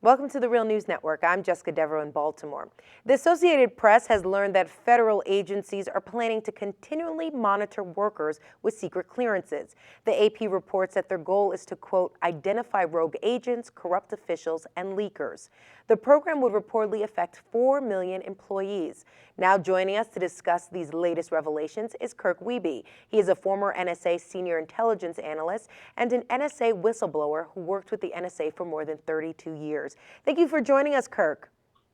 Welcome to the Real News Network. I'm Jessica Devereaux in Baltimore. The Associated Press has learned that federal agencies are planning to continually monitor workers with secret clearances. The AP reports that their goal is to, quote, identify rogue agents, corrupt officials, and leakers. The program would reportedly affect 4 million employees. Now joining us to discuss these latest revelations is Kirk Wiebe. He is a former NSA senior intelligence analyst and an NSA whistleblower who worked with the NSA for more than 32 years. Thank you for joining us, Kirk.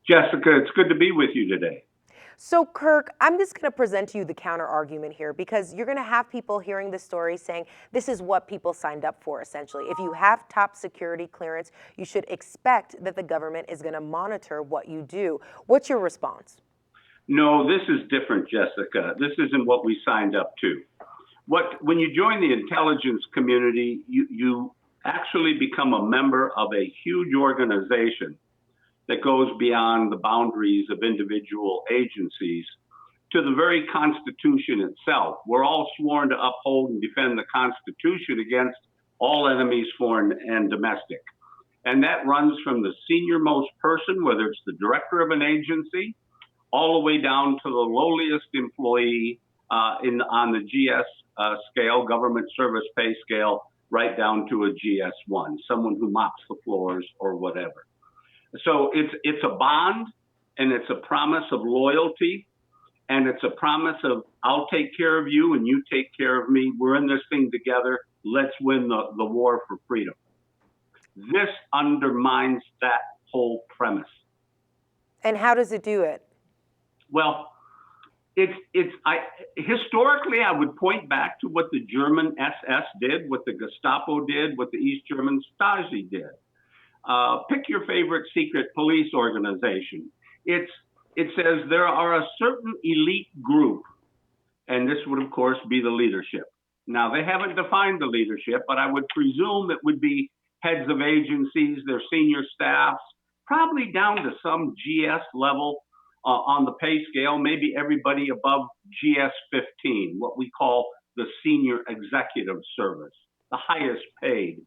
Jessica, it's good to be with you today. So, Kirk, I'm just going to present to you the counter argument here because you're going to have people hearing this story saying this is what people signed up for, essentially. If you have top security clearance, you should expect that the government is going to monitor what you do. What's your response? No, this is different, Jessica. This isn't what we signed up to. When you join the intelligence community, you actually become a member of a huge organization that goes beyond the boundaries of individual agencies to the very Constitution itself. We're all sworn to uphold and defend the Constitution against all enemies, foreign and domestic. And that runs from the senior-most person, whether it's the director of an agency, all the way down to the lowliest employee on the GS scale, government service pay scale, right down to a GS1, someone who mops the floors or whatever. So it's a bond, and it's a promise of loyalty, and it's a promise of I'll take care of you and you take care of me. We're in this thing together. Let's win the war for freedom. This undermines that whole premise. And how does it do it? Well, historically, I would point back to what the German SS did, what the Gestapo did, what the East German Stasi did. Pick your favorite secret police organization. It says there are a certain elite group, and this would, of course, be the leadership. Now, they haven't defined the leadership, but I would presume it would be heads of agencies, their senior staffs, probably down to some GS level on the pay scale, maybe everybody above GS 15, what we call the senior executive service, the highest paid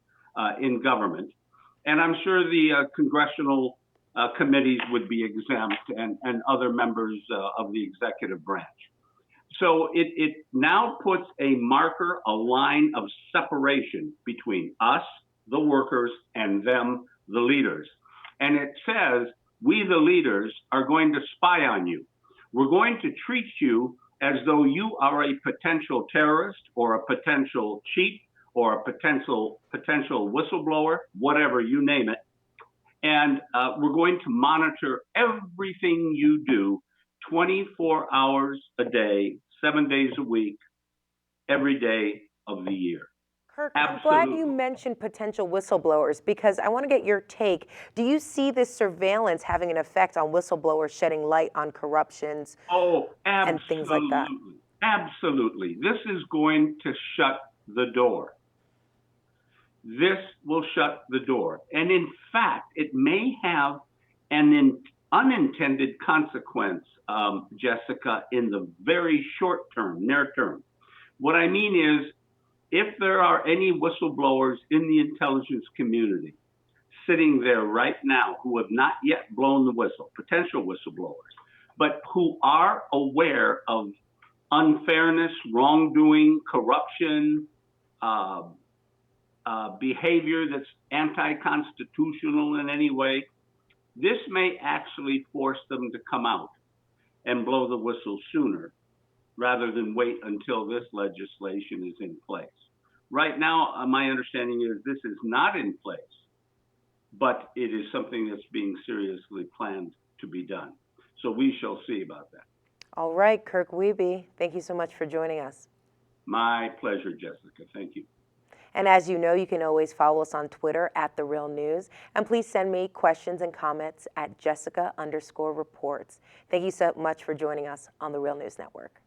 in government. And I'm sure the congressional committees would be exempt and other members of the executive branch. So it now puts a marker, a line of separation between us, the workers, and them, the leaders. And it says, we, the leaders, are going to spy on you. We're going to treat you as though you are a potential terrorist or a potential cheat or a potential whistleblower, whatever, you name it. And we're going to monitor everything you do 24 hours a day, 7 days a week, every day of the year. Kirk, I'm glad you mentioned potential whistleblowers because I want to get your take. Do you see this surveillance having an effect on whistleblowers shedding light on corruptions and things like that? Absolutely. This is going to shut the door. This will shut the door. And in fact, it may have an unintended consequence, Jessica, in the very short term, near term. What I mean is, if there are any whistleblowers in the intelligence community sitting there right now who have not yet blown the whistle, potential whistleblowers, but who are aware of unfairness, wrongdoing, corruption, behavior that's anti-constitutional in any way, this may actually force them to come out and blow the whistle sooner rather than wait until this legislation is in place. Right now, my understanding is this is not in place, but it is something that's being seriously planned to be done. So we shall see about that. All right, Kirk Wiebe, thank you so much for joining us. My pleasure, Jessica. Thank you. And as you know, you can always follow us on Twitter at The Real News. And please send me questions and comments at Jessica_reports. Thank you so much for joining us on The Real News Network.